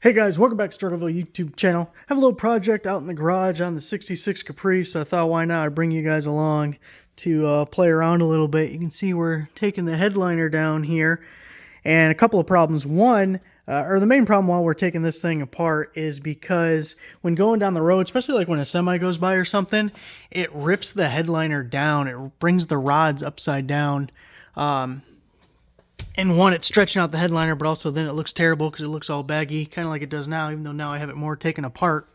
Hey guys, welcome back to Perryville YouTube channel. I have a little project out in the garage on the 66 Caprice, so I thought why not bring you guys along to play around a little bit. You can see we're taking the headliner down here, and a couple of problems. One, or the main problem while we're taking this thing apart is because when going down the road, especially like when a semi goes by or something, it rips the headliner down. It brings the rods upside down. And one, it's stretching out the headliner, but also then it looks terrible because it looks all baggy, kind of like it does now, even though now I have it more taken apart.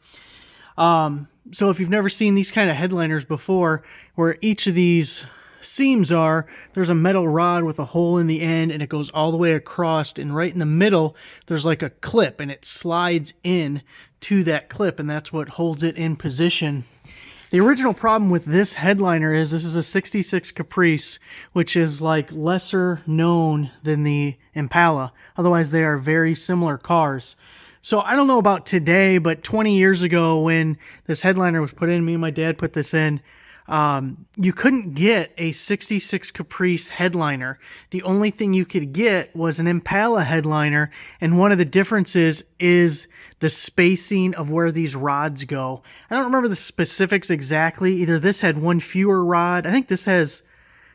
So if you've never seen these kind of headliners before, where each of these seams are, there's a metal rod with a hole in the end, and it goes all the way across, and right in the middle, there's like a clip, and it slides in to that clip, and that's what holds it in position. The original problem with this headliner is this is a 66 Caprice, which is like lesser known than the Impala. Otherwise, they are very similar cars. So I don't know about today, but 20 years ago when this headliner was put in, me and my dad put this in, you couldn't get a 66 Caprice headliner. The only thing you could get was an Impala headliner, and one of the differences is the spacing of where these rods go. I don't remember the specifics exactly. Either this had one fewer rod. I think this has,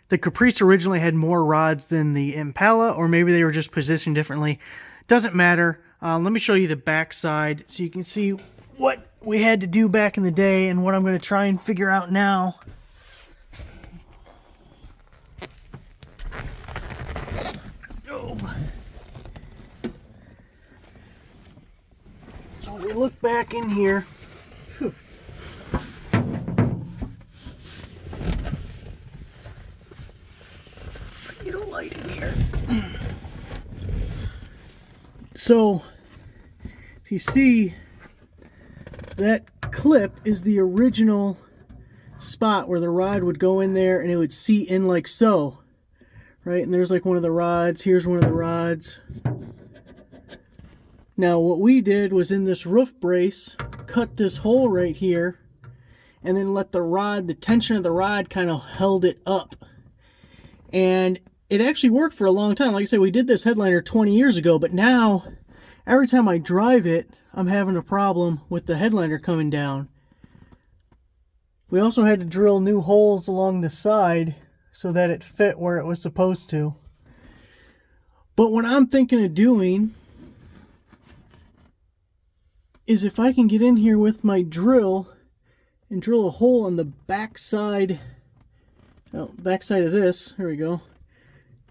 the Caprice originally had more rods than the Impala, or maybe they were just positioned differently. Doesn't matter. Let me show you the back side so you can see what we had to do back in the day and what I'm going to try and figure out now. Oh. So we look back in here. Whew. Get a light in here. So if you see, that clip is the original spot where the rod would go in there and it would seat in like so, right? And there's like one of the rods. Here's one of the rods. Now what we did was in this roof brace, cut this hole right here and then let the rod, the tension of the rod kind of held it up. And it actually worked for a long time. Like I said, we did this headliner 20 years ago, but now every time I drive it, I'm having a problem with the headliner coming down. We also had to drill new holes along the side so that it fit where it was supposed to. But what I'm thinking of doing is if I can get in here with my drill and drill a hole on the back side, back side of this, here we go.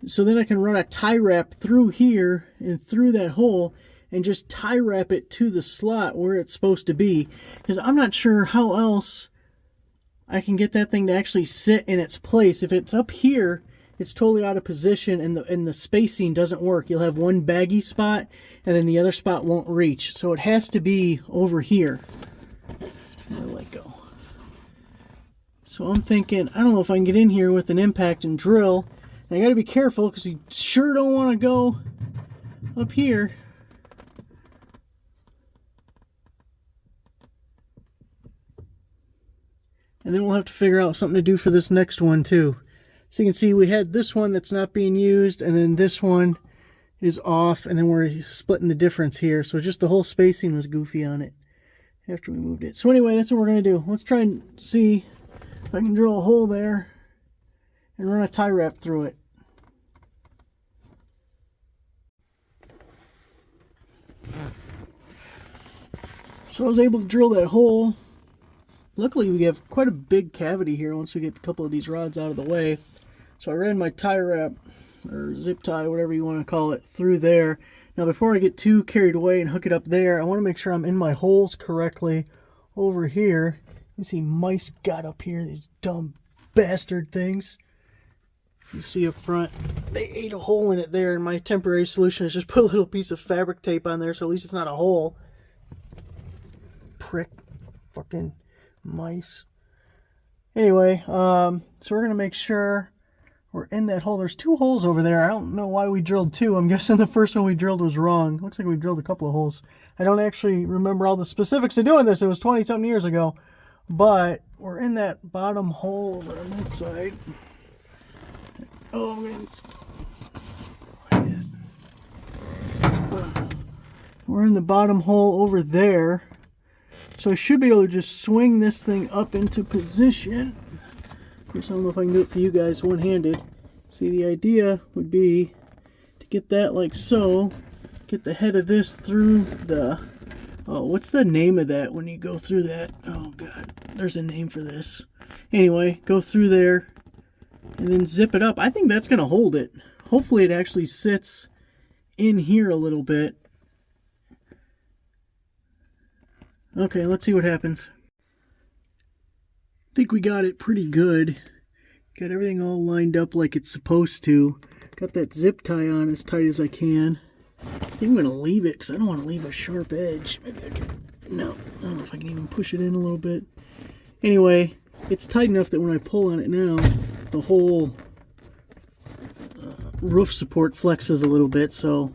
So then I can run a tie wrap through here and through that hole and just tie wrap it to the slot where it's supposed to be. Because I'm not sure how else I can get that thing to actually sit in its place. If it's up here, it's totally out of position and the spacing doesn't work. You'll have one baggy spot and then the other spot won't reach. So it has to be over here. I'll let go. So I'm thinking, I don't know if I can get in here with an impact and drill. And I got to be careful because you sure don't want to go up here. And then we'll have to figure out something to do for this next one too. So you can see we had this one that's not being used, and then this one is off, and then we're splitting the difference here. So just the whole spacing was goofy on it after we moved it. So anyway, that's what we're going to do. Let's try and see if I can drill a hole there and run a tie wrap through it. So I was able to drill that hole. Luckily, we have quite a big cavity here once we get a couple of these rods out of the way. So I ran my tie wrap, or zip tie, whatever you want to call it, through there. Now, before I get too carried away and hook it up there, I want to make sure I'm in my holes correctly over here. You see mice got up here, these dumb bastard things. You see up front, they ate a hole in it there, and my temporary solution is just put a little piece of fabric tape on there so at least it's not a hole. Prick. Fucking mice. Anyway, so we're gonna make sure we're in that hole. There's two holes over there. I don't know why we drilled two. I'm guessing the first one we drilled was wrong. Looks like we drilled a couple of holes. I don't actually remember all the specifics of doing this. It was 20 something years ago, but we're in that bottom hole over on that side. Oh, I'm gonna we're in the bottom hole over there. So I should be able to just swing this thing up into position. Of course, I don't know if I can do it for you guys one-handed. See, the idea would be to get that like so, get the head of this through the, oh, what's the name of that when you go through that? Oh God, there's a name for this. Anyway, go through there and then zip it up. I think that's gonna hold it. Hopefully it actually sits in here a little bit. Okay, let's see what happens. I think we got it pretty good. Got everything all lined up like it's supposed to. Got that zip tie on as tight as I can. I think I'm going to leave it because I don't want to leave a sharp edge. Maybe I can... No, I don't know if I can even push it in a little bit. Anyway, it's tight enough that when I pull on it now, the whole roof support flexes a little bit, so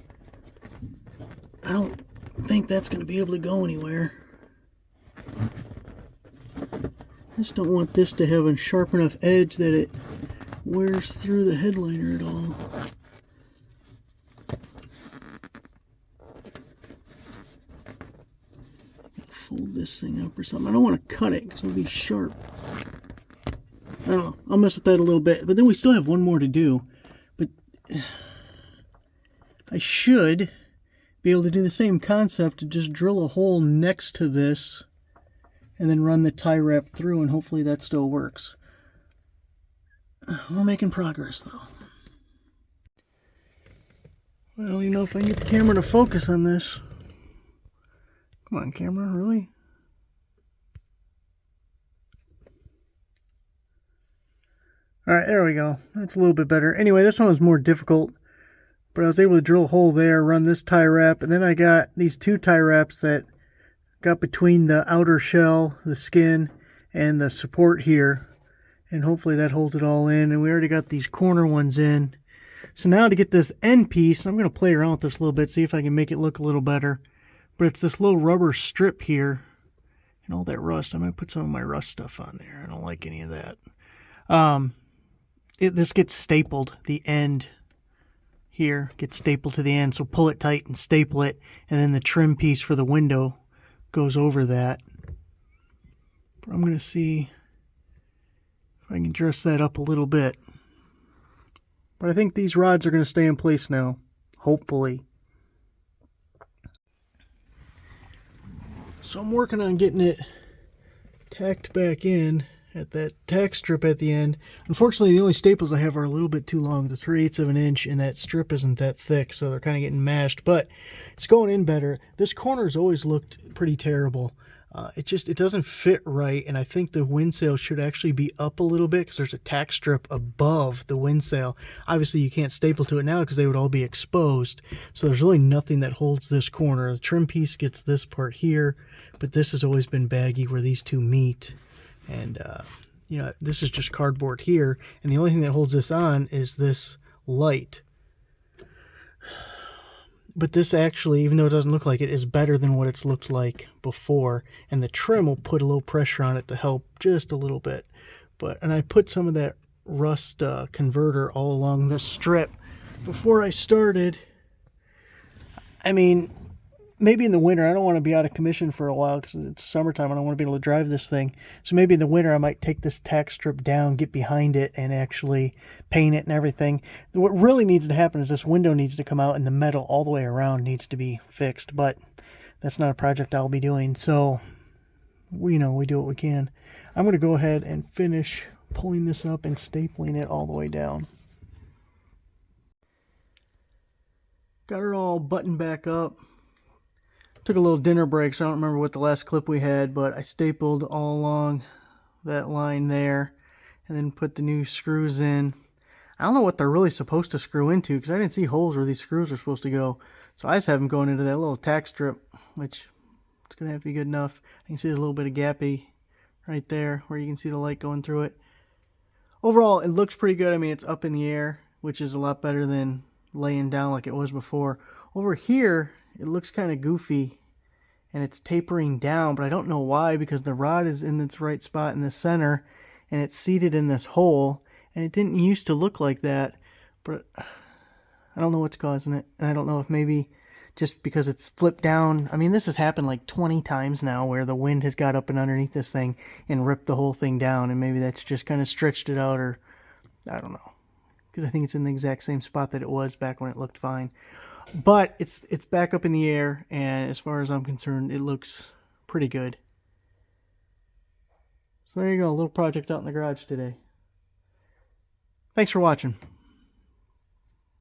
I don't think that's going to be able to go anywhere. I just don't want this to have a sharp enough edge that it wears through the headliner at all. Fold this thing up or something. I don't want to cut it because it'll be sharp. I don't know. I'll mess with that a little bit. But then we still have one more to do. But I should be able to do the same concept to just drill a hole next to this and then run the tie wrap through, and hopefully that still works. We're making progress though. I don't even know if I can get the camera to focus on this. Come on, camera, really? Alright, there we go. That's a little bit better. Anyway, this one was more difficult, but I was able to drill a hole there, run this tie wrap, and then I got these two tie wraps that got between the outer shell, the skin, and the support here. And hopefully that holds it all in. And we already got these corner ones in. So now to get this end piece, I'm going to play around with this a little bit, see if I can make it look a little better. But it's this little rubber strip here. And all that rust. I'm going to put some of my rust stuff on there. I don't like any of that. This gets stapled. The end here gets stapled to the end. So pull it tight and staple it. And then the trim piece for the window goes over that. But I'm going to see if I can dress that up a little bit. But I think these rods are going to stay in place now, hopefully. So I'm working on getting it tacked back in at that tack strip at the end. Unfortunately, the only staples I have are a little bit too long, the 3/8 of an inch, and that strip isn't that thick, so they're kind of getting mashed, but it's going in better. This corner's always looked pretty terrible. It doesn't fit right, and I think the windsail should actually be up a little bit because there's a tack strip above the windsail. Obviously, you can't staple to it now because they would all be exposed, so there's really nothing that holds this corner. The trim piece gets this part here, but this has always been baggy where these two meet. And, you know, this is just cardboard here. And the only thing that holds this on is this light. But this actually, even though it doesn't look like it, is better than what it's looked like before. And the trim will put a little pressure on it to help just a little bit. And I put some of that rust converter all along this strip before I started. I mean, maybe in the winter, I don't want to be out of commission for a while because it's summertime. I don't want to be able to drive this thing. So maybe in the winter, I might take this tack strip down, get behind it, and actually paint it and everything. What really needs to happen is this window needs to come out and the metal all the way around needs to be fixed. But that's not a project I'll be doing. So, we do what we can. I'm going to go ahead and finish pulling this up and stapling it all the way down. Got it all buttoned back up. Took a little dinner break, so I don't remember what the last clip we had, but I stapled all along that line there and then put the new screws in. I don't know what they're really supposed to screw into because I didn't see holes where these screws are supposed to go. So I just have them going into that little tack strip, which it's going to have to be good enough. I can see there's a little bit of gappy right there where you can see the light going through it. Overall, it looks pretty good. I mean, it's up in the air, which is a lot better than laying down like it was before. Over here, it looks kind of goofy and it's tapering down, but I don't know why, because the rod is in its right spot in the center and it's seated in this hole, and it didn't used to look like that, but I don't know what's causing it. And I don't know if maybe just because it's flipped down. I mean, this has happened like 20 times now where the wind has got up and underneath this thing and ripped the whole thing down, and maybe that's just kind of stretched it out, or I don't know, because I think it's in the exact same spot that it was back when it looked fine. But it's back up in the air, and as far as I'm concerned, it looks pretty good. So there you go, a little project out in the garage today. Thanks for watching.